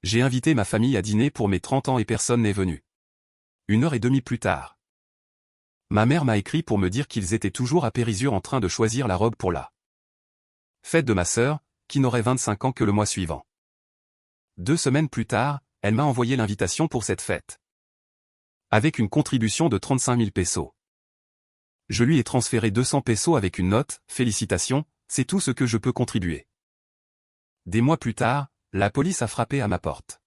J'ai invité ma famille à dîner pour mes 30 ans et personne n'est venu. 1 heure et demie plus tard. Ma mère m'a écrit pour me dire qu'ils étaient toujours à Périsure en train de choisir la robe pour la fête de ma sœur, qui n'aurait 25 ans que le mois suivant. 2 semaines plus tard, elle m'a envoyé l'invitation pour cette fête. Avec une contribution de 35 000 pesos. Je lui ai transféré 200 pesos avec une note, félicitations, c'est tout ce que je peux contribuer. Des mois plus tard, la police a frappé à ma porte.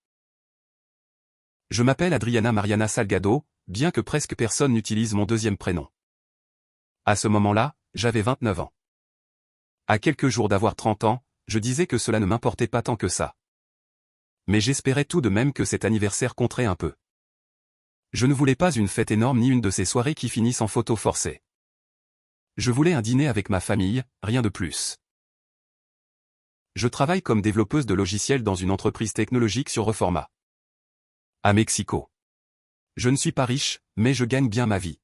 Je m'appelle Adriana Mariana Salgado, bien que presque personne n'utilise mon deuxième prénom. À ce moment-là, j'avais 29 ans. À quelques jours d'avoir 30 ans, je disais que cela ne m'importait pas tant que ça. Mais j'espérais tout de même que cet anniversaire compterait un peu. Je ne voulais pas une fête énorme ni une de ces soirées qui finissent en photo forcée. Je voulais un dîner avec ma famille, rien de plus. Je travaille comme développeuse de logiciels dans une entreprise technologique sur Reforma. À Mexico. Je ne suis pas riche, mais je gagne bien ma vie.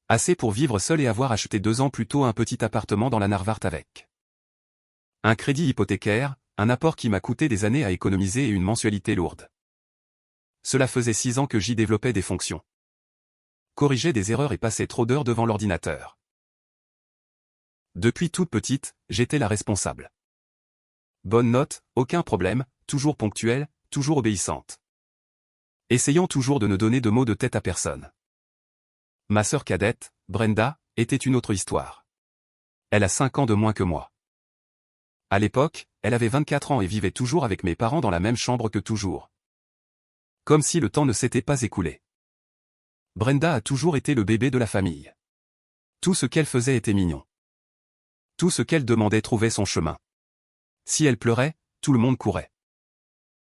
Assez pour vivre seul et avoir acheté 2 ans plus tôt un petit appartement dans la Narvart avec un crédit hypothécaire, un apport qui m'a coûté des années à économiser et une mensualité lourde. Cela faisait 6 ans que j'y développais des fonctions. Corrigeais des erreurs et passais trop d'heures devant l'ordinateur. Depuis toute petite, j'étais la responsable. Bonne note, aucun problème, toujours ponctuelle, toujours obéissante. Essayant toujours de ne donner de mots de tête à personne. Ma sœur cadette, Brenda, était une autre histoire. Elle a 5 ans de moins que moi. À l'époque, elle avait 24 ans et vivait toujours avec mes parents dans la même chambre que toujours. Comme si le temps ne s'était pas écoulé. Brenda a toujours été le bébé de la famille. Tout ce qu'elle faisait était mignon. Tout ce qu'elle demandait trouvait son chemin. Si elle pleurait, tout le monde courait.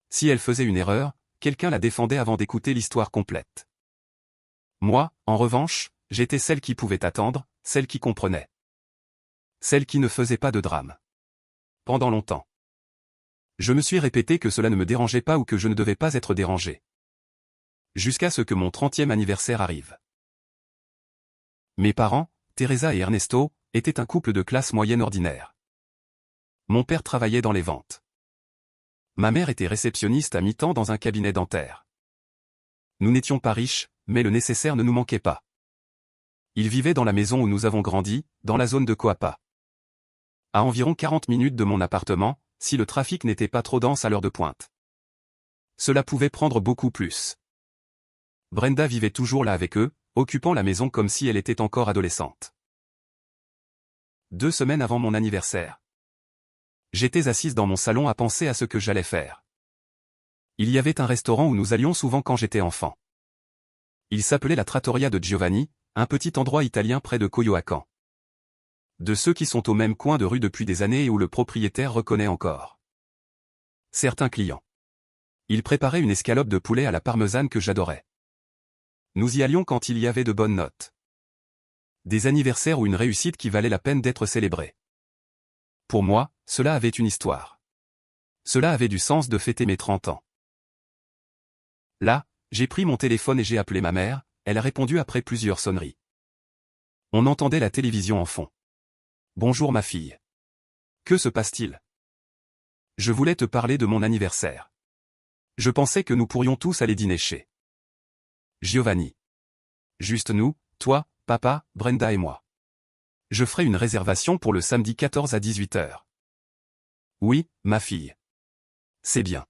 Si elle faisait une erreur, quelqu'un la défendait avant d'écouter l'histoire complète. Moi, en revanche, j'étais celle qui pouvait attendre, celle qui comprenait. Celle qui ne faisait pas de drame. Pendant longtemps. Je me suis répété que cela ne me dérangeait pas ou que je ne devais pas être dérangé. Jusqu'à ce que mon 30e anniversaire arrive. Mes parents, Teresa et Ernesto, étaient un couple de classe moyenne ordinaire. Mon père travaillait dans les ventes. Ma mère était réceptionniste à mi-temps dans un cabinet dentaire. Nous n'étions pas riches, mais le nécessaire ne nous manquait pas. Ils vivaient dans la maison où nous avons grandi, dans la zone de Coapa. À environ 40 minutes de mon appartement, si le trafic n'était pas trop dense à l'heure de pointe. Cela pouvait prendre beaucoup plus. Brenda vivait toujours là avec eux, occupant la maison comme si elle était encore adolescente. 2 semaines avant mon anniversaire. J'étais assise dans mon salon à penser à ce que j'allais faire. Il y avait un restaurant où nous allions souvent quand j'étais enfant. Il s'appelait la Trattoria de Giovanni, un petit endroit italien près de Coyoacán. De ceux qui sont au même coin de rue depuis des années et où le propriétaire reconnaît encore certains clients. Il préparait une escalope de poulet à la parmesane que j'adorais. Nous y allions quand il y avait de bonnes notes. Des anniversaires ou une réussite qui valait la peine d'être célébrée. Pour moi, cela avait une histoire. Cela avait du sens de fêter mes 30 ans. Là, j'ai pris mon téléphone et j'ai appelé ma mère, elle a répondu après plusieurs sonneries. On entendait la télévision en fond. Bonjour ma fille. Que se passe-t-il? Je voulais te parler de mon anniversaire. Je pensais que nous pourrions tous aller dîner chez Giovanni. Juste nous, toi, papa, Brenda et moi. Je ferai une réservation pour le samedi 14 à 18 h. Oui, ma fille. C'est bien.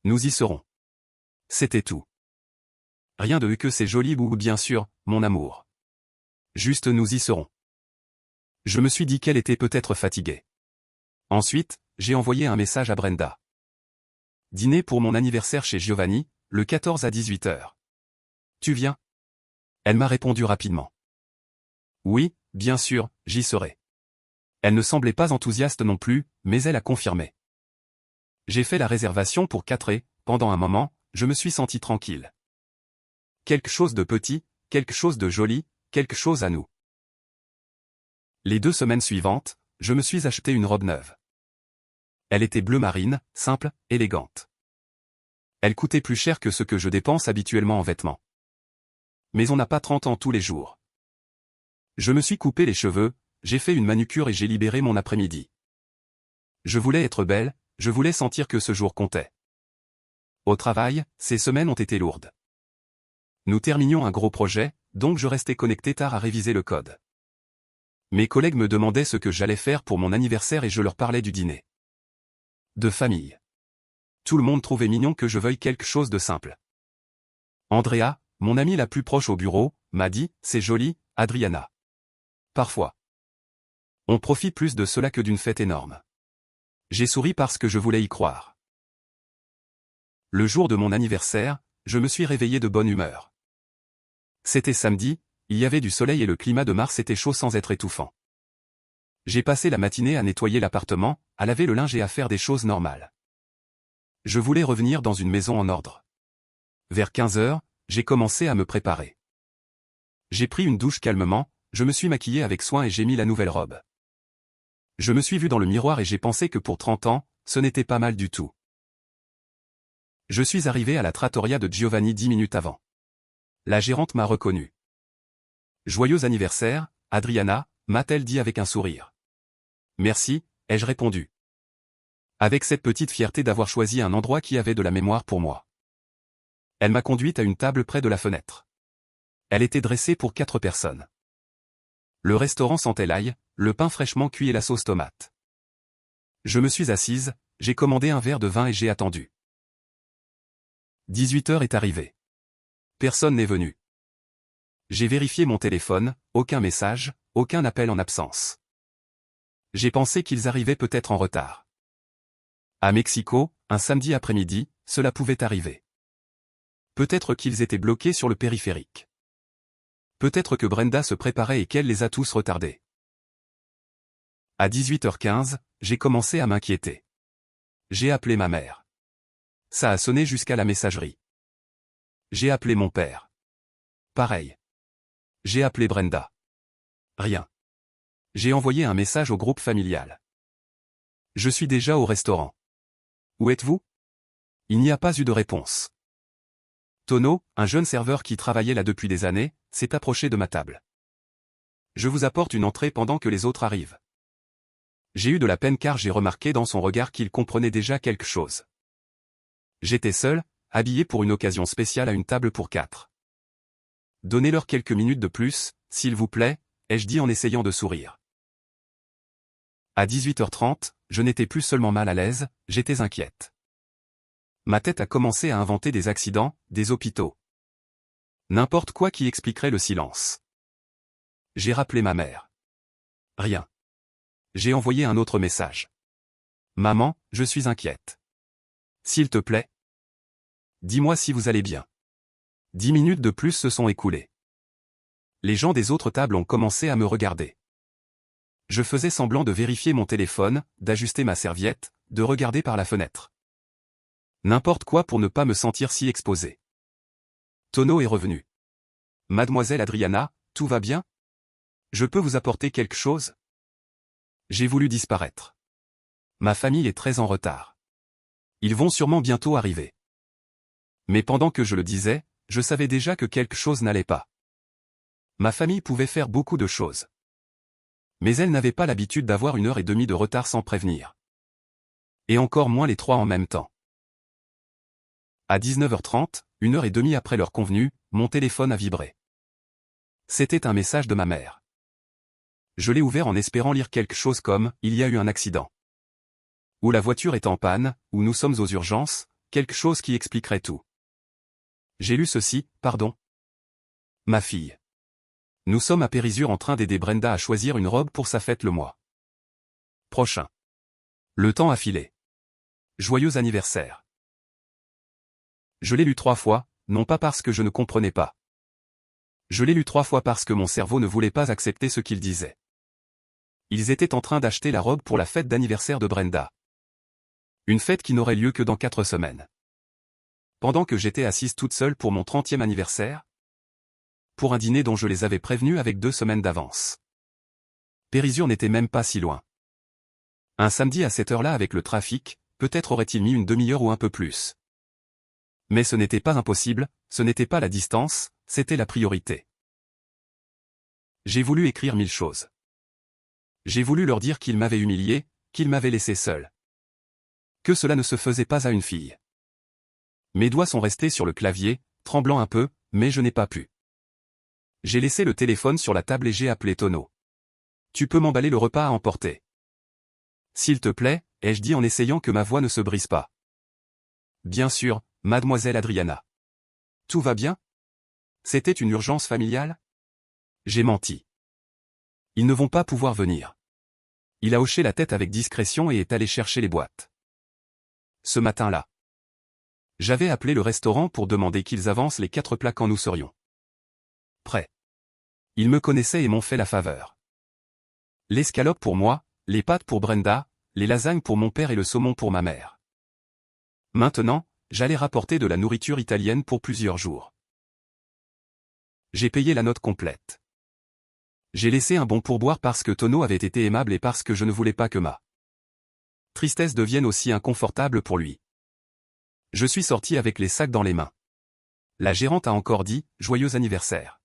Nous y serons. C'était tout. Rien de que c'est joli ou bien sûr, mon amour. Juste nous y serons. Je me suis dit qu'elle était peut-être fatiguée. Ensuite, j'ai envoyé un message à Brenda. Dîner pour mon anniversaire chez Giovanni, le 14 à 18 h. Tu viens? Elle m'a répondu rapidement. Oui, bien sûr, j'y serai. Elle ne semblait pas enthousiaste non plus, mais elle a confirmé. J'ai fait la réservation pour 4 et, pendant un moment, je me suis senti tranquille. Quelque chose de petit, quelque chose de joli, quelque chose à nous. Les 2 semaines suivantes, je me suis acheté une robe neuve. Elle était bleu marine, simple, élégante. Elle coûtait plus cher que ce que je dépense habituellement en vêtements. Mais on n'a pas 30 ans tous les jours. Je me suis coupé les cheveux, j'ai fait une manucure et j'ai libéré mon après-midi. Je voulais être belle, je voulais sentir que ce jour comptait. Au travail, ces semaines ont été lourdes. Nous terminions un gros projet, donc je restais connecté tard à réviser le code. Mes collègues me demandaient ce que j'allais faire pour mon anniversaire et je leur parlais du dîner de famille. Tout le monde trouvait mignon que je veuille quelque chose de simple. Andrea, mon amie la plus proche au bureau, m'a dit « C'est joli, Adriana ». Parfois. On profite plus de cela que d'une fête énorme. J'ai souri parce que je voulais y croire. Le jour de mon anniversaire, je me suis réveillé de bonne humeur. C'était samedi, il y avait du soleil et le climat de mars était chaud sans être étouffant. J'ai passé la matinée à nettoyer l'appartement, à laver le linge et à faire des choses normales. Je voulais revenir dans une maison en ordre. Vers 15 heures, j'ai commencé à me préparer. J'ai pris une douche calmement, je me suis maquillé avec soin et j'ai mis la nouvelle robe. Je me suis vu dans le miroir et j'ai pensé que pour 30 ans, ce n'était pas mal du tout. Je suis arrivé à la trattoria de Giovanni 10 minutes avant. La gérante m'a reconnu. « Joyeux anniversaire, Adriana », m'a-t-elle dit avec un sourire. « Merci », ai-je répondu. Avec cette petite fierté d'avoir choisi un endroit qui avait de la mémoire pour moi. Elle m'a conduite à une table près de la fenêtre. Elle était dressée pour 4 personnes. Le restaurant sentait l'ail, le pain fraîchement cuit et la sauce tomate. Je me suis assise, j'ai commandé un verre de vin et j'ai attendu. 18 heures est arrivé. Personne n'est venu. J'ai vérifié mon téléphone, aucun message, aucun appel en absence. J'ai pensé qu'ils arrivaient peut-être en retard. À Mexico, un samedi après-midi, cela pouvait arriver. Peut-être qu'ils étaient bloqués sur le périphérique. Peut-être que Brenda se préparait et qu'elle les a tous retardés. À 18h15, j'ai commencé à m'inquiéter. J'ai appelé ma mère. Ça a sonné jusqu'à la messagerie. J'ai appelé mon père. Pareil. J'ai appelé Brenda. Rien. J'ai envoyé un message au groupe familial. Je suis déjà au restaurant. Où êtes-vous? Il n'y a pas eu de réponse. Tono, un jeune serveur qui travaillait là depuis des années, s'est approché de ma table. Je vous apporte une entrée pendant que les autres arrivent. J'ai eu de la peine car j'ai remarqué dans son regard qu'il comprenait déjà quelque chose. J'étais seul, habillé pour une occasion spéciale à une table pour 4. Donnez-leur quelques minutes de plus, s'il vous plaît, ai-je dit en essayant de sourire. À 18h30, je n'étais plus seulement mal à l'aise, j'étais inquiète. Ma tête a commencé à inventer des accidents, des hôpitaux. N'importe quoi qui expliquerait le silence. J'ai rappelé ma mère. Rien. J'ai envoyé un autre message. Maman, je suis inquiète. S'il te plaît. Dis-moi si vous allez bien. 10 minutes de plus se sont écoulées. Les gens des autres tables ont commencé à me regarder. Je faisais semblant de vérifier mon téléphone, d'ajuster ma serviette, de regarder par la fenêtre. N'importe quoi pour ne pas me sentir si exposé. Tono est revenu. Mademoiselle Adriana, tout va bien? Je peux vous apporter quelque chose? J'ai voulu disparaître. Ma famille est très en retard. Ils vont sûrement bientôt arriver. Mais pendant que je le disais, je savais déjà que quelque chose n'allait pas. Ma famille pouvait faire beaucoup de choses. Mais elle n'avait pas l'habitude d'avoir 1h30 de retard sans prévenir. Et encore moins les 3 en même temps. À 19h30, 1h30 après l'heure convenue, mon téléphone a vibré. C'était un message de ma mère. Je l'ai ouvert en espérant lire quelque chose comme « Il y a eu un accident ». Ou la voiture est en panne, ou nous sommes aux urgences, quelque chose qui expliquerait tout. J'ai lu ceci, pardon. Ma fille. Nous sommes à Périsure en train d'aider Brenda à choisir une robe pour sa fête le mois prochain. Le temps a filé. Joyeux anniversaire. Je l'ai lu 3 fois, non pas parce que je ne comprenais pas. Je l'ai lu 3 fois parce que mon cerveau ne voulait pas accepter ce qu'il disait. Ils étaient en train d'acheter la robe pour la fête d'anniversaire de Brenda. Une fête qui n'aurait lieu que dans 4 semaines. Pendant que j'étais assise toute seule pour mon 30e anniversaire, pour un dîner dont je les avais prévenus avec 2 semaines d'avance. Périsure n'était même pas si loin. Un samedi à cette heure-là avec le trafic, peut-être aurait-il mis une demi-heure ou un peu plus. Mais ce n'était pas impossible, ce n'était pas la distance, c'était la priorité. J'ai voulu écrire 1000 choses. J'ai voulu leur dire qu'ils m'avaient humilié, qu'ils m'avaient laissé seul. Que cela ne se faisait pas à une fille. Mes doigts sont restés sur le clavier, tremblant un peu, mais je n'ai pas pu. J'ai laissé le téléphone sur la table et j'ai appelé Tono. Tu peux m'emballer le repas à emporter. S'il te plaît, ai-je dit en essayant que ma voix ne se brise pas. Bien sûr, mademoiselle Adriana. Tout va bien? C'était une urgence familiale? J'ai menti. Ils ne vont pas pouvoir venir. Il a hoché la tête avec discrétion et est allé chercher les boîtes. Ce matin-là. J'avais appelé le restaurant pour demander qu'ils avancent les 4 plats quand nous serions prêts. Ils me connaissaient et m'ont fait la faveur. L'escalope pour moi, les pâtes pour Brenda, les lasagnes pour mon père et le saumon pour ma mère. Maintenant, j'allais rapporter de la nourriture italienne pour plusieurs jours. J'ai payé la note complète. J'ai laissé un bon pourboire parce que Tono avait été aimable et parce que je ne voulais pas que ma tristesse devienne aussi inconfortable pour lui. Je suis sorti avec les sacs dans les mains. La gérante a encore dit « Joyeux anniversaire ».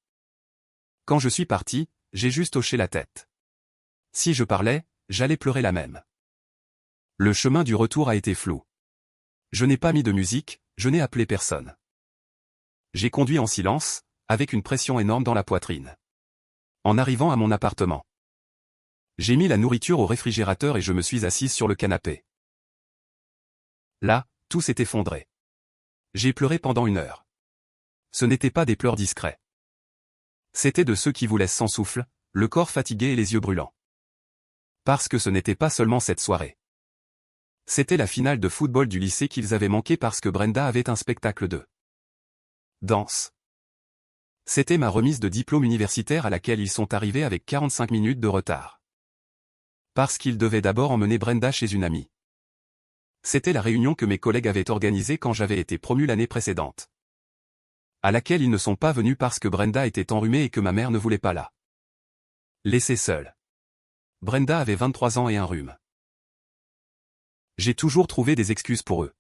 Quand je suis parti, j'ai juste hoché la tête. Si je parlais, j'allais pleurer la même. Le chemin du retour a été flou. Je n'ai pas mis de musique, je n'ai appelé personne. J'ai conduit en silence, avec une pression énorme dans la poitrine. En arrivant à mon appartement, j'ai mis la nourriture au réfrigérateur et je me suis assise sur le canapé. Là, tout s'est effondré. J'ai pleuré pendant 1 heure. Ce n'étaient pas des pleurs discrets. C'était de ceux qui vous laissent sans souffle, le corps fatigué et les yeux brûlants. Parce que ce n'était pas seulement cette soirée. C'était la finale de football du lycée qu'ils avaient manqué parce que Brenda avait un spectacle de danse. C'était ma remise de diplôme universitaire à laquelle ils sont arrivés avec 45 minutes de retard. Parce qu'ils devaient d'abord emmener Brenda chez une amie. C'était la réunion que mes collègues avaient organisée quand j'avais été promu l'année précédente. À laquelle ils ne sont pas venus parce que Brenda était enrhumée et que ma mère ne voulait pas la laisser seule. Brenda avait 23 ans et un rhume. J'ai toujours trouvé des excuses pour eux.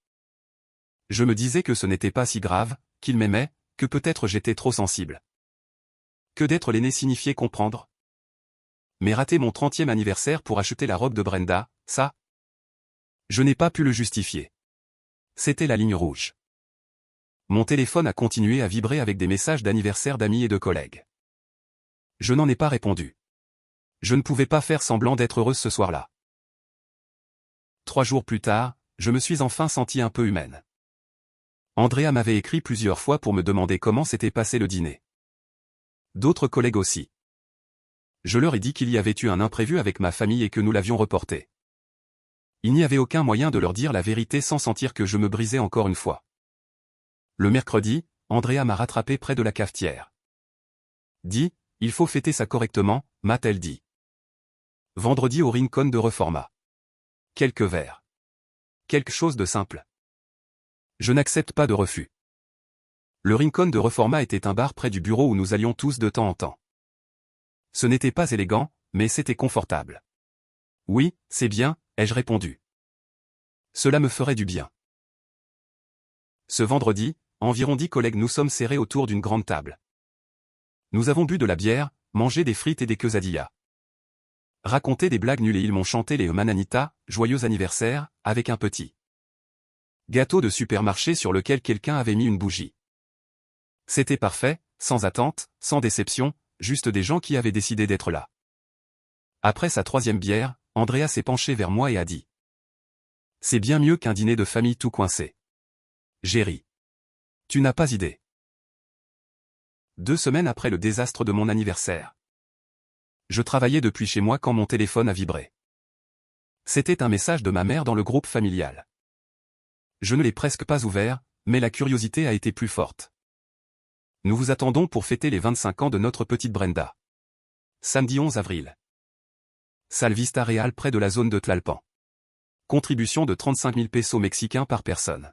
Je me disais que ce n'était pas si grave, qu'ils m'aimaient, que peut-être j'étais trop sensible. Que d'être l'aîné signifiait comprendre. Mais rater mon 30e anniversaire pour acheter la robe de Brenda, ça, je n'ai pas pu le justifier. C'était la ligne rouge. Mon téléphone a continué à vibrer avec des messages d'anniversaire d'amis et de collègues. Je n'en ai pas répondu. Je ne pouvais pas faire semblant d'être heureuse ce soir-là. 3 jours plus tard, je me suis enfin sentie un peu humaine. Andrea m'avait écrit plusieurs fois pour me demander comment s'était passé le dîner. D'autres collègues aussi. Je leur ai dit qu'il y avait eu un imprévu avec ma famille et que nous l'avions reporté. Il n'y avait aucun moyen de leur dire la vérité sans sentir que je me brisais encore une fois. Le mercredi, Andrea m'a rattrapé près de la cafetière. Dis, il faut fêter ça correctement, m'a-t-elle dit. Vendredi au Rincon de Reforma. Quelques verres. Quelque chose de simple. Je n'accepte pas de refus. Le Rincon de Reforma était un bar près du bureau où nous allions tous de temps en temps. Ce n'était pas élégant, mais c'était confortable. Oui, c'est bien, ai-je répondu. Cela me ferait du bien. Ce vendredi, environ 10 collègues nous sommes serrés autour d'une grande table. Nous avons bu de la bière, mangé des frites et des quesadillas. Raconté des blagues nulles et ils m'ont chanté les Mananita, joyeux anniversaire, avec un petit gâteau de supermarché sur lequel quelqu'un avait mis une bougie. C'était parfait, sans attente, sans déception, juste des gens qui avaient décidé d'être là. Après sa 3e bière, Andrea s'est penché vers moi et a dit. C'est bien mieux qu'un dîner de famille tout coincé. J'ai ri. Tu n'as pas idée. 2 semaines après le désastre de mon anniversaire. Je travaillais depuis chez moi quand mon téléphone a vibré. C'était un message de ma mère dans le groupe familial. Je ne l'ai presque pas ouvert, mais la curiosité a été plus forte. Nous vous attendons pour fêter les 25 ans de notre petite Brenda. Samedi 11 avril. Salle Vista Real près de la zone de Tlalpan. Contribution de 35 000 pesos mexicains par personne.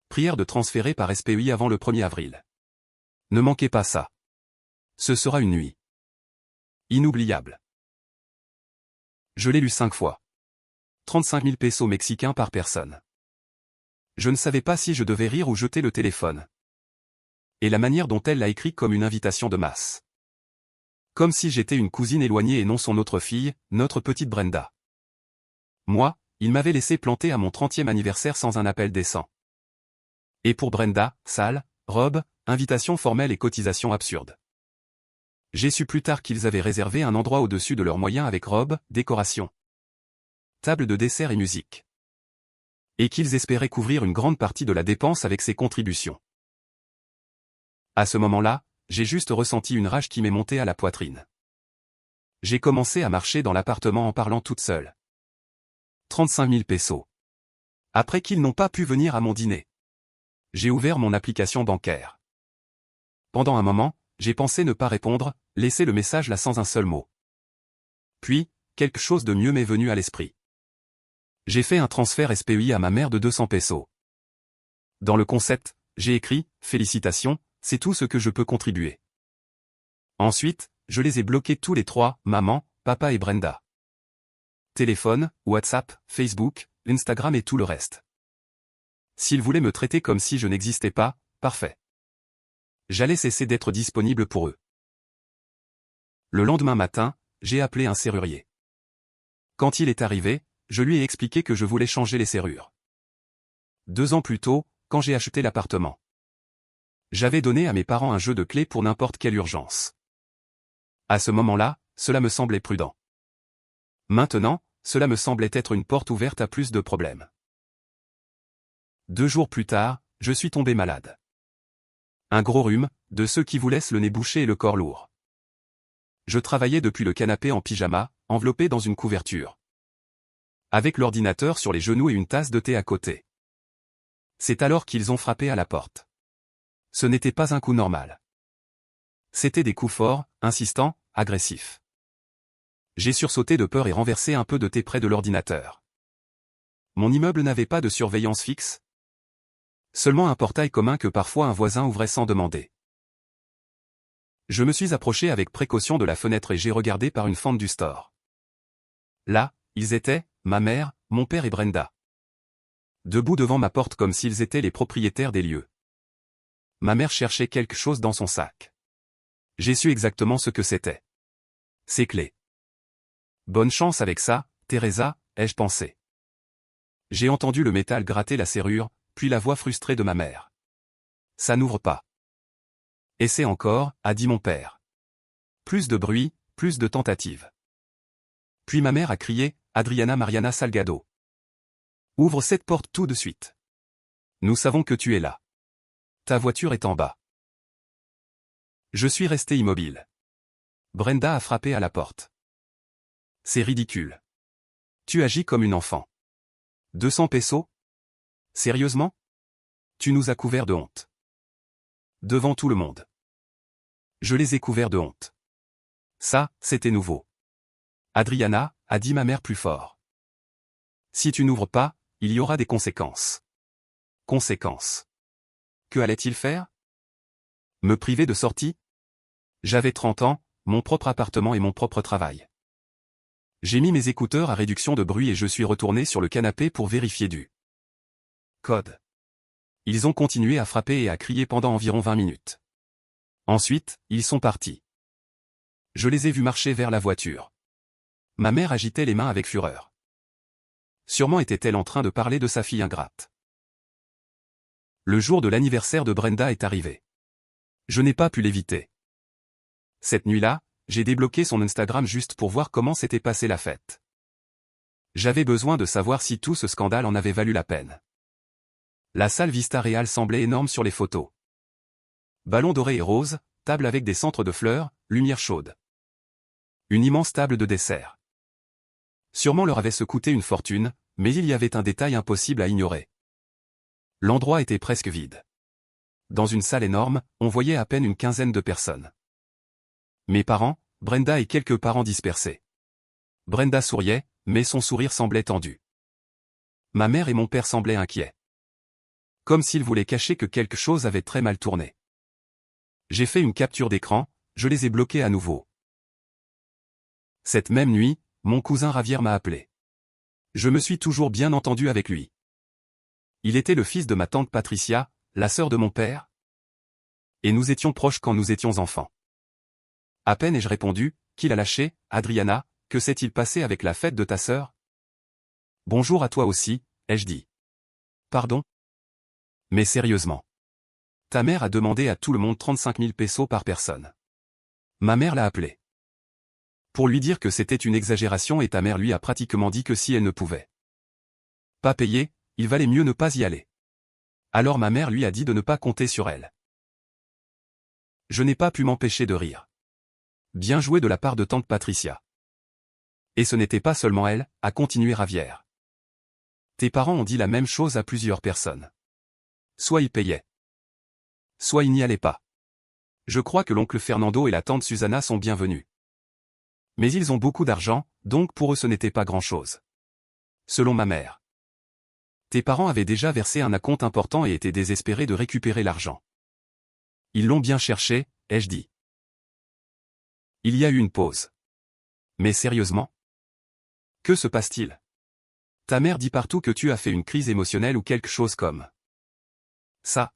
Prière de transférer par SPI avant le 1er avril. Ne manquez pas ça. Ce sera une nuit inoubliable. Je l'ai lu 5 fois. 35 000 pesos mexicains par personne. Je ne savais pas si je devais rire ou jeter le téléphone. Et la manière dont elle l'a écrit comme une invitation de masse. Comme si j'étais une cousine éloignée et non son autre fille, notre petite Brenda. Moi, il m'avait laissé planter à mon 30e anniversaire sans un appel décent. Et pour Brenda, salle, robe, invitation formelle et cotisation absurde. J'ai su plus tard qu'ils avaient réservé un endroit au-dessus de leurs moyens avec robe, décoration, table de dessert et musique. Et qu'ils espéraient couvrir une grande partie de la dépense avec ces contributions. À ce moment-là, j'ai juste ressenti une rage qui m'est montée à la poitrine. J'ai commencé à marcher dans l'appartement en parlant toute seule. 35 000 pesos. Après qu'ils n'ont pas pu venir à mon dîner. J'ai ouvert mon application bancaire. Pendant un moment, j'ai pensé ne pas répondre, laisser le message là sans un seul mot. Puis, quelque chose de mieux m'est venu à l'esprit. J'ai fait un transfert SPI à ma mère de 200 pesos. Dans le concept, j'ai écrit « Félicitations, c'est tout ce que je peux contribuer ». Ensuite, je les ai bloqués tous les trois, maman, papa et Brenda. Téléphone, WhatsApp, Facebook, Instagram et tout le reste. S'ils voulaient me traiter comme si je n'existais pas, parfait. J'allais cesser d'être disponible pour eux. Le lendemain matin, j'ai appelé un serrurier. Quand il est arrivé, je lui ai expliqué que je voulais changer les serrures. 2 ans plus tôt, quand j'ai acheté l'appartement. J'avais donné à mes parents un jeu de clés pour n'importe quelle urgence. À ce moment-là, cela me semblait prudent. Maintenant, cela me semblait être une porte ouverte à plus de problèmes. 2 jours plus tard, je suis tombé malade. Un gros rhume, de ceux qui vous laissent le nez bouché et le corps lourd. Je travaillais depuis le canapé en pyjama, enveloppé dans une couverture. Avec l'ordinateur sur les genoux et une tasse de thé à côté. C'est alors qu'ils ont frappé à la porte. Ce n'était pas un coup normal. C'étaient des coups forts, insistants, agressifs. J'ai sursauté de peur et renversé un peu de thé près de l'ordinateur. Mon immeuble n'avait pas de surveillance fixe. Seulement un portail commun que parfois un voisin ouvrait sans demander. Je me suis approché avec précaution de la fenêtre et j'ai regardé par une fente du store. Là, ils étaient, ma mère, mon père et Brenda. Debout devant ma porte comme s'ils étaient les propriétaires des lieux. Ma mère cherchait quelque chose dans son sac. J'ai su exactement ce que c'était. Ses clés. Bonne chance avec ça, Teresa, ai-je pensé. J'ai entendu le métal gratter la serrure, puis la voix frustrée de ma mère. Ça n'ouvre pas. Essaie encore, a dit mon père. Plus de bruit, plus de tentatives. Puis ma mère a crié, Adriana Mariana Salgado. Ouvre cette porte tout de suite. Nous savons que tu es là. Ta voiture est en bas. Je suis resté immobile. Brenda a frappé à la porte. C'est ridicule. Tu agis comme une enfant. 200 pesos? Sérieusement? Tu nous as couverts de honte. Devant tout le monde. Je les ai couverts de honte. Ça, c'était nouveau. Adriana, a dit ma mère plus fort. Si tu n'ouvres pas, il y aura des conséquences. Conséquences. Que allait-il faire? Me priver de sortie? J'avais 30 ans, mon propre appartement et mon propre travail. J'ai mis mes écouteurs à réduction de bruit et je suis retourné sur le canapé pour vérifier du code. Ils ont continué à frapper et à crier pendant environ 20 minutes. Ensuite, ils sont partis. Je les ai vus marcher vers la voiture. Ma mère agitait les mains avec fureur. Sûrement était-elle en train de parler de sa fille ingrate. Le jour de l'anniversaire de Brenda est arrivé. Je n'ai pas pu l'éviter. Cette nuit-là, j'ai débloqué son Instagram juste pour voir comment s'était passée la fête. J'avais besoin de savoir si tout ce scandale en avait valu la peine. La salle Vista Real semblait énorme sur les photos. Ballons dorés et roses, table avec des centres de fleurs, lumière chaude. Une immense table de dessert. Sûrement leur avait-ce coûté une fortune, mais il y avait un détail impossible à ignorer. L'endroit était presque vide. Dans une salle énorme, on voyait à peine une quinzaine de personnes. Mes parents, Brenda et quelques parents dispersés. Brenda souriait, mais son sourire semblait tendu. Ma mère et mon père semblaient inquiets. Comme s'ils voulaient cacher que quelque chose avait très mal tourné. J'ai fait une capture d'écran, je les ai bloqués à nouveau. Cette même nuit, mon cousin Javier m'a appelé. Je me suis toujours bien entendu avec lui. Il était le fils de ma tante Patricia, la sœur de mon père. Et nous étions proches quand nous étions enfants. À peine ai-je répondu, qu'il a lâché, Adriana, que s'est-il passé avec la fête de ta sœur? Bonjour à toi aussi, ai-je dit. Pardon? Mais sérieusement. Ta mère a demandé à tout le monde 35 000 pesos par personne. Ma mère l'a appelé. Pour lui dire que c'était une exagération et ta mère lui a pratiquement dit que si elle ne pouvait pas payer, il valait mieux ne pas y aller. Alors ma mère lui a dit de ne pas compter sur elle. Je n'ai pas pu m'empêcher de rire. Bien joué de la part de tante Patricia. Et ce n'était pas seulement elle, a continué Ravière. Tes parents ont dit la même chose à plusieurs personnes. Soit ils payaient, soit ils n'y allaient pas. Je crois que l'oncle Fernando et la tante Susana sont bienvenus. Mais ils ont beaucoup d'argent, donc pour eux ce n'était pas grand-chose. Selon ma mère. Tes parents avaient déjà versé un acompte important et étaient désespérés de récupérer l'argent. Ils l'ont bien cherché, ai-je dit. Il y a eu une pause. Mais sérieusement? Que se passe-t-il? Ta mère dit partout que tu as fait une crise émotionnelle ou quelque chose comme ça.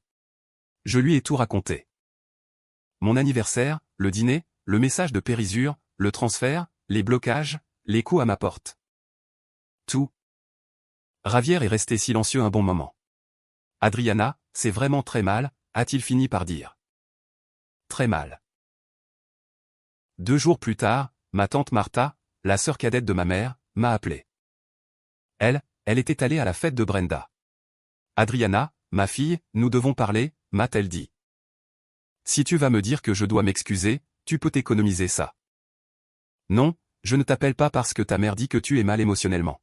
Je lui ai tout raconté. Mon anniversaire, le dîner, le message de périsure, le transfert, les blocages, les coups à ma porte. Tout. Ravière est resté silencieux un bon moment. Adriana, c'est vraiment très mal, a-t-il fini par dire. Très mal. 2 jours plus tard, ma tante Martha, la sœur cadette de ma mère, m'a appelé. Elle était allée à la fête de Brenda. Adriana, ma fille, nous devons parler, m'a-t-elle dit. Si tu vas me dire que je dois m'excuser, tu peux t'économiser ça. Non, je ne t'appelle pas parce que ta mère dit que tu es mal émotionnellement.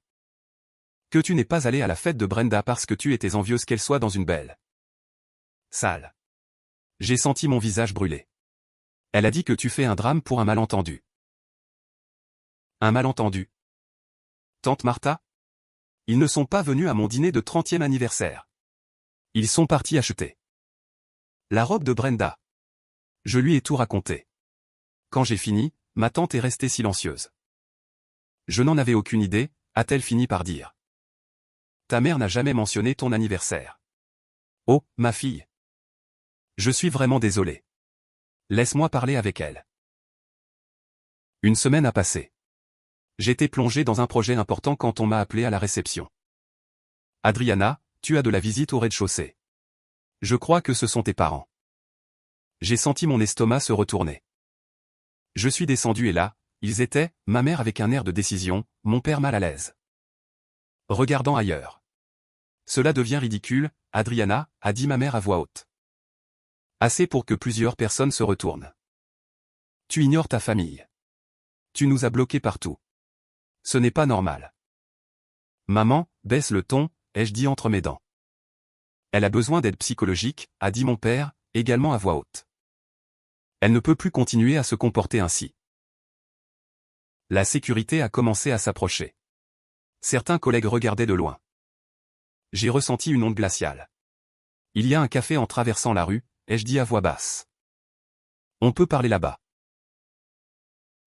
Que tu n'es pas allé à la fête de Brenda parce que tu étais envieuse qu'elle soit dans une belle salle. J'ai senti mon visage brûler. Elle a dit que tu fais un drame pour un malentendu. Un malentendu. Tante Martha? Ils ne sont pas venus à mon dîner de 30e anniversaire. Ils sont partis acheter la robe de Brenda. Je lui ai tout raconté. Quand j'ai fini, ma tante est restée silencieuse. Je n'en avais aucune idée, a-t-elle fini par dire. Ta mère n'a jamais mentionné ton anniversaire. Oh, ma fille. Je suis vraiment désolé. Laisse-moi parler avec elle. Une semaine a passé. J'étais plongé dans un projet important quand on m'a appelé à la réception. Adriana, tu as de la visite au rez-de-chaussée. Je crois que ce sont tes parents. J'ai senti mon estomac se retourner. Je suis descendu et là, ils étaient, ma mère avec un air de décision, mon père mal à l'aise. Regardant ailleurs. Cela devient ridicule, Adriana, a dit ma mère à voix haute. Assez pour que plusieurs personnes se retournent. Tu ignores ta famille. Tu nous as bloqués partout. Ce n'est pas normal. Maman, baisse le ton, ai-je dit entre mes dents. Elle a besoin d'aide psychologique, a dit mon père, également à voix haute. Elle ne peut plus continuer à se comporter ainsi. La sécurité a commencé à s'approcher. Certains collègues regardaient de loin. J'ai ressenti une onde glaciale. Il y a un café en traversant la rue, ai-je dit à voix basse. On peut parler là-bas.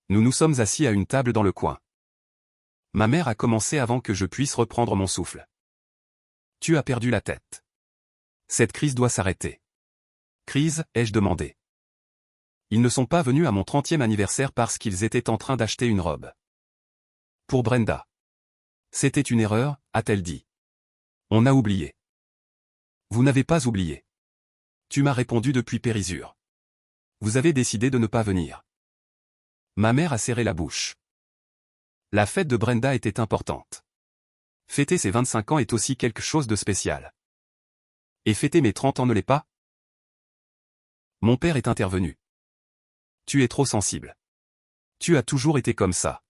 Nous nous sommes assis à une table dans le coin. Ma mère a commencé avant que je puisse reprendre mon souffle. Tu as perdu la tête. Cette crise doit s'arrêter. Crise, ai-je demandé. Ils ne sont pas venus à mon 30e anniversaire parce qu'ils étaient en train d'acheter une robe. Pour Brenda. C'était une erreur, a-t-elle dit. On a oublié. Vous n'avez pas oublié. Tu m'as répondu depuis périsure. Vous avez décidé de ne pas venir. Ma mère a serré la bouche. La fête de Brenda était importante. Fêter ses 25 ans est aussi quelque chose de spécial. Et fêter mes 30 ans ne l'est pas? Mon père est intervenu. Tu es trop sensible. Tu as toujours été comme ça.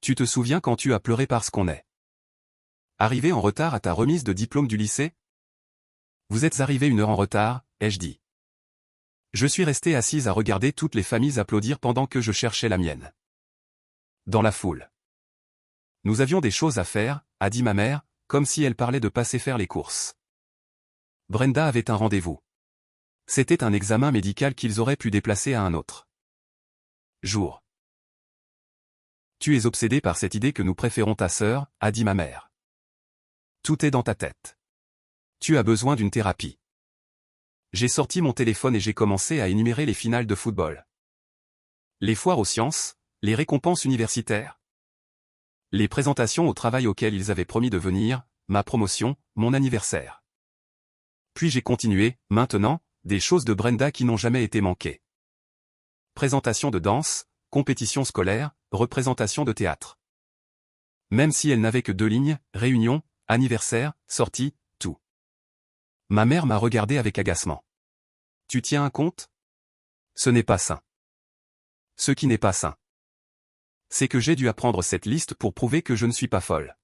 Tu te souviens quand tu as pleuré parce qu'on est arrivé en retard à ta remise de diplôme du lycée? Vous êtes arrivé 1 heure en retard, ai-je dit. Je suis resté assise à regarder toutes les familles applaudir pendant que je cherchais la mienne. Dans la foule. Nous avions des choses à faire, a dit ma mère, comme si elle parlait de passer faire les courses. Brenda avait un rendez-vous. C'était un examen médical qu'ils auraient pu déplacer à un autre jour. Tu es obsédé par cette idée que nous préférons ta sœur, a dit ma mère. Tout est dans ta tête. Tu as besoin d'une thérapie. J'ai sorti mon téléphone et j'ai commencé à énumérer les finales de football. Les foires aux sciences, les récompenses universitaires. Les présentations au travail auxquelles ils avaient promis de venir, ma promotion, mon anniversaire. Puis j'ai continué, maintenant, des choses de Brenda qui n'ont jamais été manquées. Présentation de danse, compétition scolaire, représentation de théâtre. Même si elle n'avait que 2 lignes, réunion, anniversaire, sortie, tout. Ma mère m'a regardé avec agacement. Tu tiens un compte? Ce n'est pas sain. Ce qui n'est pas sain, c'est que j'ai dû apprendre cette liste pour prouver que je ne suis pas folle.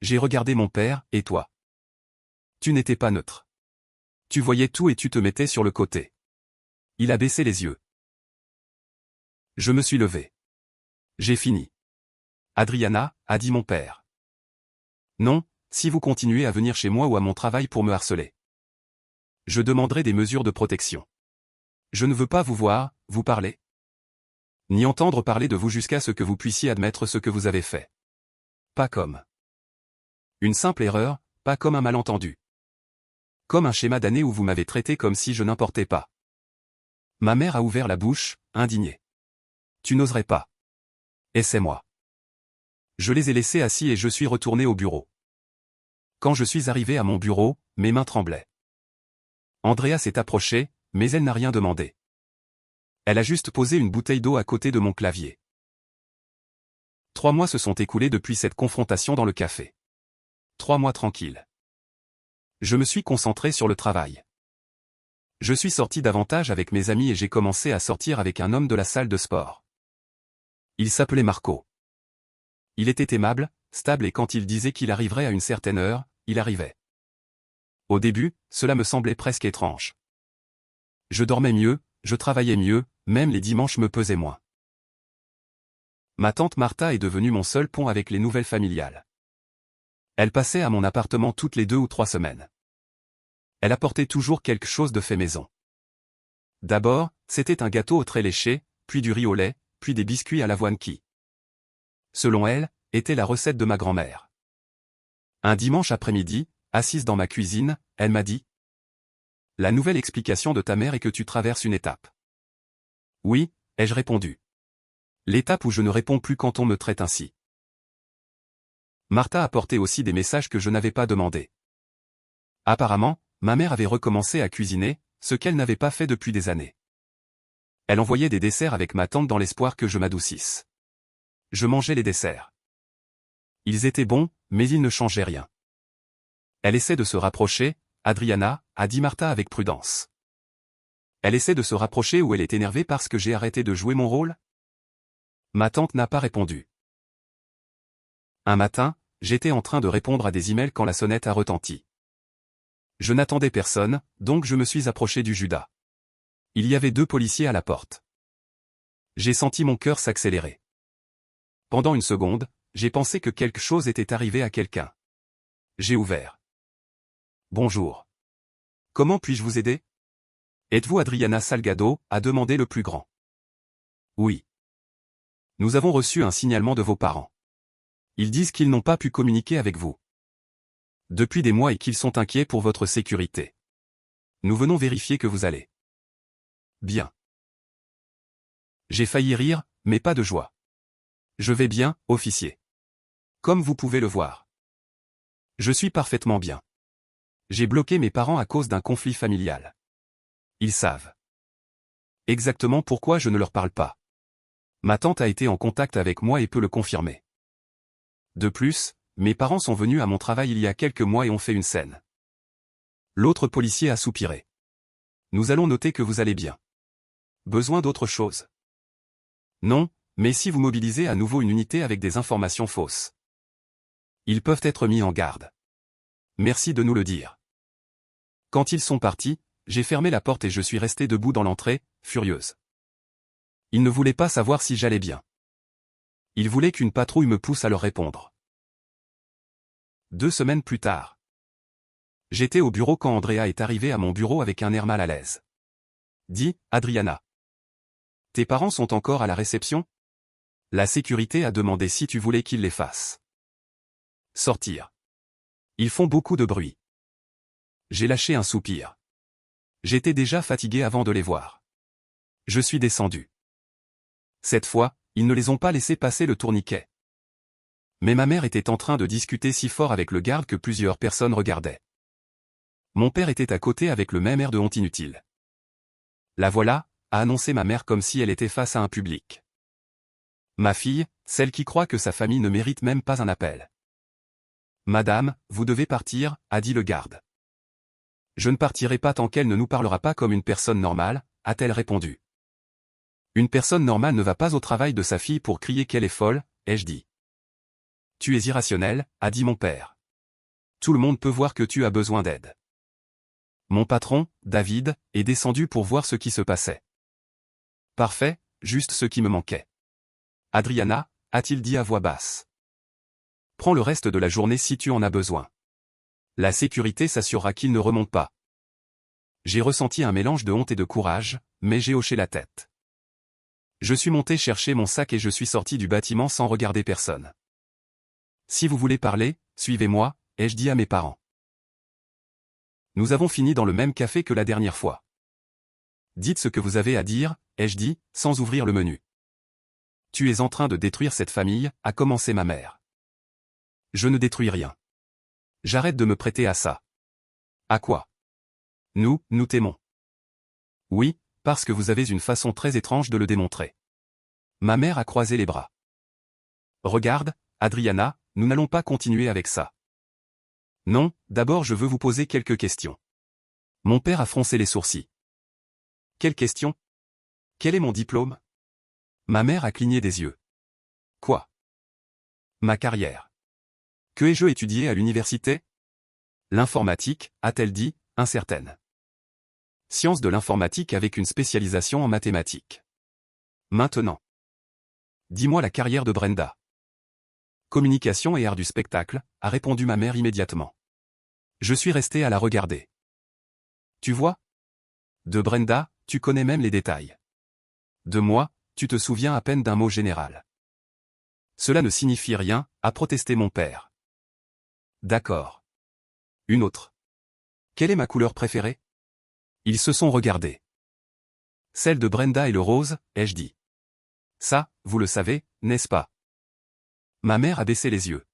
J'ai regardé mon père, et toi? Tu n'étais pas neutre. Tu voyais tout et tu te mettais sur le côté. Il a baissé les yeux. Je me suis levé. J'ai fini. Adriana, a dit mon père. Non, si vous continuez à venir chez moi ou à mon travail pour me harceler. Je demanderai des mesures de protection. Je ne veux pas vous voir, vous parler. Ni entendre parler de vous jusqu'à ce que vous puissiez admettre ce que vous avez fait. Pas comme une simple erreur, pas comme un malentendu. Comme un schéma d'année où vous m'avez traité comme si je n'importais pas. Ma mère a ouvert la bouche, indignée. Tu n'oserais pas. Et c'est moi. Je les ai laissés assis et je suis retourné au bureau. Quand je suis arrivé à mon bureau, mes mains tremblaient. Andrea s'est approchée, mais elle n'a rien demandé. Elle a juste posé une bouteille d'eau à côté de mon clavier. 3 mois se sont écoulés depuis cette confrontation dans le café. 3 mois tranquilles. Je me suis concentré sur le travail. Je suis sorti davantage avec mes amis et j'ai commencé à sortir avec un homme de la salle de sport. Il s'appelait Marco. Il était aimable, stable et quand il disait qu'il arriverait à une certaine heure, il arrivait. Au début, cela me semblait presque étrange. Je dormais mieux, je travaillais mieux, même les dimanches me pesaient moins. Ma tante Martha est devenue mon seul pont avec les nouvelles familiales. Elle passait à mon appartement toutes les 2 ou 3 semaines. Elle apportait toujours quelque chose de fait maison. D'abord, c'était un gâteau au trait léché, puis du riz au lait, puis des biscuits à l'avoine qui, selon elle, était la recette de ma grand-mère. Un dimanche après-midi, assise dans ma cuisine, elle m'a dit : « La nouvelle explication de ta mère est que tu traverses une étape. » Oui, ai-je répondu. L'étape où je ne réponds plus quand on me traite ainsi. Martha apportait aussi des messages que je n'avais pas demandés. Apparemment, ma mère avait recommencé à cuisiner, ce qu'elle n'avait pas fait depuis des années. Elle envoyait des desserts avec ma tante dans l'espoir que je m'adoucisse. Je mangeais les desserts. Ils étaient bons, mais ils ne changeaient rien. Elle essaie de se rapprocher, Adriana, a dit Martha avec prudence. Elle essaie de se rapprocher ou elle est énervée parce que j'ai arrêté de jouer mon rôle? Ma tante n'a pas répondu. Un matin, j'étais en train de répondre à des emails quand la sonnette a retenti. Je n'attendais personne, donc je me suis approché du Judas. Il y avait 2 policiers à la porte. J'ai senti mon cœur s'accélérer. Pendant une seconde, j'ai pensé que quelque chose était arrivé à quelqu'un. J'ai ouvert. Bonjour. Comment puis-je vous aider? Êtes-vous Adriana Salgado, a demandé le plus grand. Oui. Nous avons reçu un signalement de vos parents. Ils disent qu'ils n'ont pas pu communiquer avec vous depuis des mois et qu'ils sont inquiets pour votre sécurité. Nous venons vérifier que vous allez bien. J'ai failli rire, mais pas de joie. Je vais bien, officier. Comme vous pouvez le voir. Je suis parfaitement bien. J'ai bloqué mes parents à cause d'un conflit familial. Ils savent exactement pourquoi je ne leur parle pas. Ma tante a été en contact avec moi et peut le confirmer. De plus, mes parents sont venus à mon travail il y a quelques mois et ont fait une scène. L'autre policier a soupiré. Nous allons noter que vous allez bien. Besoin d'autre chose? Non, mais si vous mobilisez à nouveau une unité avec des informations fausses, ils peuvent être mis en garde. Merci de nous le dire. Quand ils sont partis, j'ai fermé la porte et je suis resté debout dans l'entrée, furieuse. Ils ne voulaient pas savoir si j'allais bien. Ils voulaient qu'une patrouille me pousse à leur répondre. 2 semaines plus tard. J'étais au bureau quand Andrea est arrivée à mon bureau avec un air mal à l'aise. Dis, Adriana. Tes parents sont encore à la réception? La sécurité a demandé si tu voulais qu'ils les fassent sortir. Ils font beaucoup de bruit. J'ai lâché un soupir. J'étais déjà fatigué avant de les voir. Je suis descendu. Cette fois, ils ne les ont pas laissés passer le tourniquet. Mais ma mère était en train de discuter si fort avec le garde que plusieurs personnes regardaient. Mon père était à côté avec le même air de honte inutile. La voilà, a annoncé ma mère comme si elle était face à un public. Ma fille, celle qui croit que sa famille ne mérite même pas un appel. Madame, vous devez partir, a dit le garde. Je ne partirai pas tant qu'elle ne nous parlera pas comme une personne normale, a-t-elle répondu. Une personne normale ne va pas au travail de sa fille pour crier qu'elle est folle, ai-je dit. Tu es irrationnel, a dit mon père. Tout le monde peut voir que tu as besoin d'aide. Mon patron, David, est descendu pour voir ce qui se passait. Parfait, juste ce qui me manquait. Adriana, a-t-il dit à voix basse. Prends le reste de la journée si tu en as besoin. La sécurité s'assurera qu'il ne remonte pas. J'ai ressenti un mélange de honte et de courage, mais j'ai hoché la tête. Je suis monté chercher mon sac et je suis sorti du bâtiment sans regarder personne. Si vous voulez parler, suivez-moi, ai-je dit à mes parents. Nous avons fini dans le même café que la dernière fois. Dites ce que vous avez à dire, ai-je dit, sans ouvrir le menu. Tu es en train de détruire cette famille, a commencé ma mère. Je ne détruis rien. J'arrête de me prêter à ça. À quoi? Nous t'aimons. Oui, parce que vous avez une façon très étrange de le démontrer. Ma mère a croisé les bras. Regarde, Adriana, nous n'allons pas continuer avec ça. Non, d'abord je veux vous poser quelques questions. Mon père a froncé les sourcils. Quelle question? Quel est mon diplôme? Ma mère a cligné des yeux. Quoi? Ma carrière. Que ai-je étudié à l'université? L'informatique, a-t-elle dit, incertaine. Sciences de l'informatique avec une spécialisation en mathématiques. Maintenant. Dis-moi la carrière de Brenda. Communication et art du spectacle, a répondu ma mère immédiatement. Je suis resté à la regarder. Tu vois? De Brenda, tu connais même les détails. De moi, tu te souviens à peine d'un mot général. Cela ne signifie rien, a protesté mon père. D'accord. Une autre. Quelle est ma couleur préférée? Ils se sont regardés. Celle de Brenda et le rose, ai-je dit. Ça, vous le savez, n'est-ce pas? Ma mère a baissé les yeux.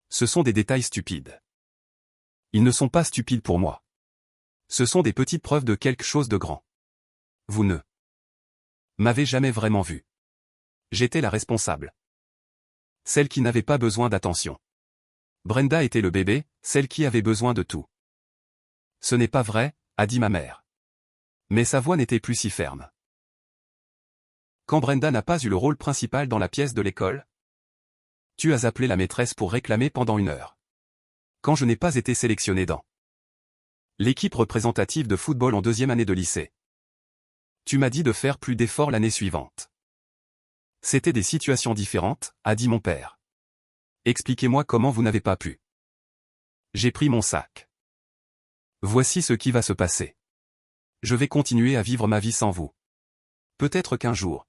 Ce sont des détails stupides. Ils ne sont pas stupides pour moi. Ce sont des petites preuves de quelque chose de grand. Vous ne m'avez jamais vraiment vu. J'étais la responsable. Celle qui n'avait pas besoin d'attention. Brenda était le bébé, celle qui avait besoin de tout. Ce n'est pas vrai, a dit ma mère. Mais sa voix n'était plus si ferme. Quand Brenda n'a pas eu le rôle principal dans la pièce de l'école, tu as appelé la maîtresse pour réclamer pendant 1 heure. Quand je n'ai pas été sélectionné dans l'équipe représentative de football en 2e année de lycée, tu m'as dit de faire plus d'efforts l'année suivante. C'était des situations différentes, a dit mon père. Expliquez-moi comment vous n'avez pas pu. J'ai pris mon sac. Voici ce qui va se passer. Je vais continuer à vivre ma vie sans vous. Peut-être qu'un jour.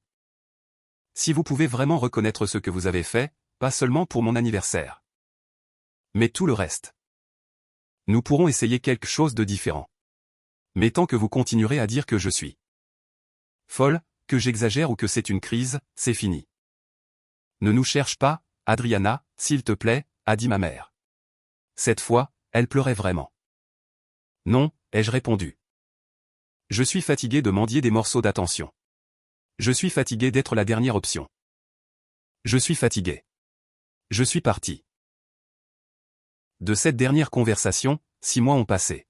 Si vous pouvez vraiment reconnaître ce que vous avez fait, pas seulement pour mon anniversaire. Mais tout le reste. Nous pourrons essayer quelque chose de différent. Mais tant que vous continuerez à dire que je suis folle, que j'exagère ou que c'est une crise, c'est fini. Ne nous cherche pas, Adriana, s'il te plaît, a dit ma mère. Cette fois, elle pleurait vraiment. Non, ai-je répondu. Je suis fatigué de mendier des morceaux d'attention. Je suis fatigué d'être la dernière option. Je suis fatigué. Je suis parti. De cette dernière conversation, 6 mois ont passé.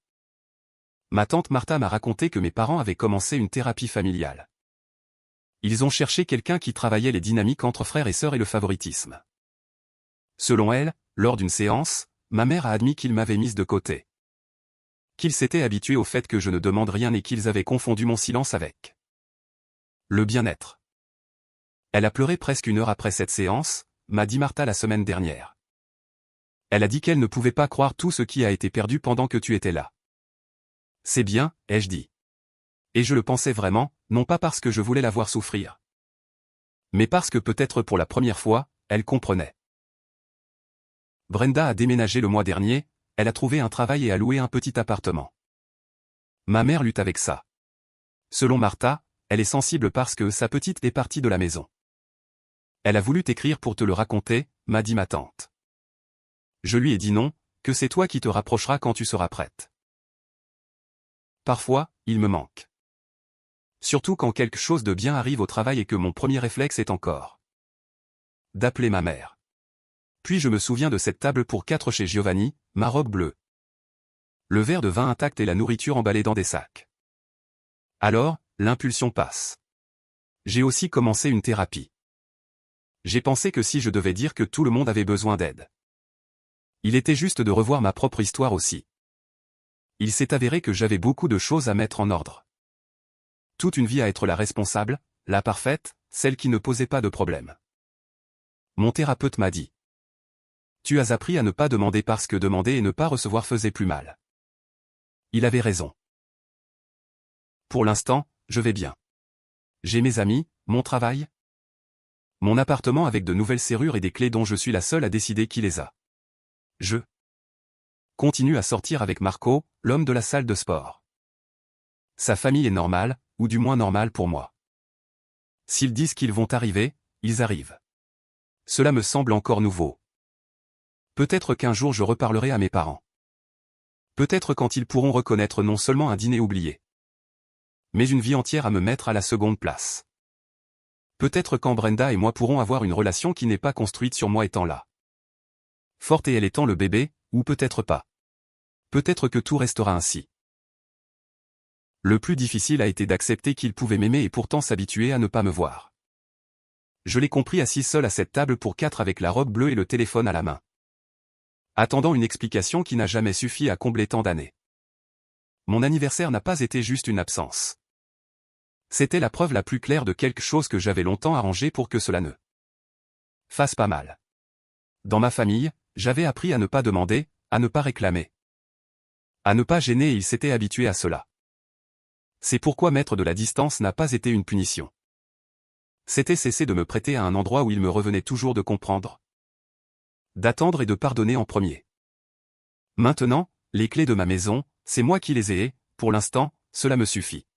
Ma tante Martha m'a raconté que mes parents avaient commencé une thérapie familiale. Ils ont cherché quelqu'un qui travaillait les dynamiques entre frères et sœurs et le favoritisme. Selon elle, lors d'une séance, ma mère a admis qu'ils m'avaient mise de côté. Qu'ils s'étaient habitués au fait que je ne demande rien et qu'ils avaient confondu mon silence avec le bien-être. Elle a pleuré presque 1 heure après cette séance, m'a dit Martha la semaine dernière. Elle a dit qu'elle ne pouvait pas croire tout ce qui a été perdu pendant que tu étais là. C'est bien, ai-je dit. Et je le pensais vraiment, non pas parce que je voulais la voir souffrir. Mais parce que peut-être pour la première fois, elle comprenait. Brenda a déménagé le mois dernier, elle a trouvé un travail et a loué un petit appartement. Ma mère lutte avec ça. Selon Martha, elle est sensible parce que sa petite est partie de la maison. Elle a voulu t'écrire pour te le raconter, m'a dit ma tante. Je lui ai dit non, que c'est toi qui te rapprocheras quand tu seras prête. parfois, il me manque. Surtout quand quelque chose de bien arrive au travail et que mon premier réflexe est encore d'appeler ma mère. Puis je me souviens de cette table pour 4 chez Giovanni, ma robe bleue, le verre de vin intact et la nourriture emballée dans des sacs. Alors, l'impulsion passe. J'ai aussi commencé une thérapie. J'ai pensé que si je devais dire que tout le monde avait besoin d'aide, il était juste de revoir ma propre histoire aussi. Il s'est avéré que j'avais beaucoup de choses à mettre en ordre. Toute une vie à être la responsable, la parfaite, celle qui ne posait pas de problème. Mon thérapeute m'a dit: tu as appris à ne pas demander parce que demander et ne pas recevoir faisait plus mal. Il avait raison. Pour l'instant, je vais bien. J'ai mes amis, mon travail, mon appartement avec de nouvelles serrures et des clés dont je suis la seule à décider qui les a. Je continue à sortir avec Marco, l'homme de la salle de sport. Sa famille est normale, ou du moins normale pour moi. S'ils disent qu'ils vont arriver, ils arrivent. Cela me semble encore nouveau. Peut-être qu'un jour je reparlerai à mes parents. Peut-être quand ils pourront reconnaître non seulement un dîner oublié, mais une vie entière à me mettre à la seconde place. Peut-être quand Brenda et moi pourrons avoir une relation qui n'est pas construite sur moi étant là, forte et elle étant le bébé, ou peut-être pas. Peut-être que tout restera ainsi. Le plus difficile a été d'accepter qu'il pouvait m'aimer et pourtant s'habituer à ne pas me voir. Je l'ai compris assis seul à cette table pour 4 avec la robe bleue et le téléphone à la main, attendant une explication qui n'a jamais suffi à combler tant d'années. Mon anniversaire n'a pas été juste une absence. C'était la preuve la plus claire de quelque chose que j'avais longtemps arrangé pour que cela ne fasse pas mal. Dans ma famille, j'avais appris à ne pas demander, à ne pas réclamer, à ne pas gêner et ils s'étaient habitués à cela. C'est pourquoi mettre de la distance n'a pas été une punition. C'était cesser de me prêter à un endroit où il me revenait toujours de comprendre, d'attendre et de pardonner en premier. Maintenant, les clés de ma maison, c'est moi qui les ai et, pour l'instant, cela me suffit.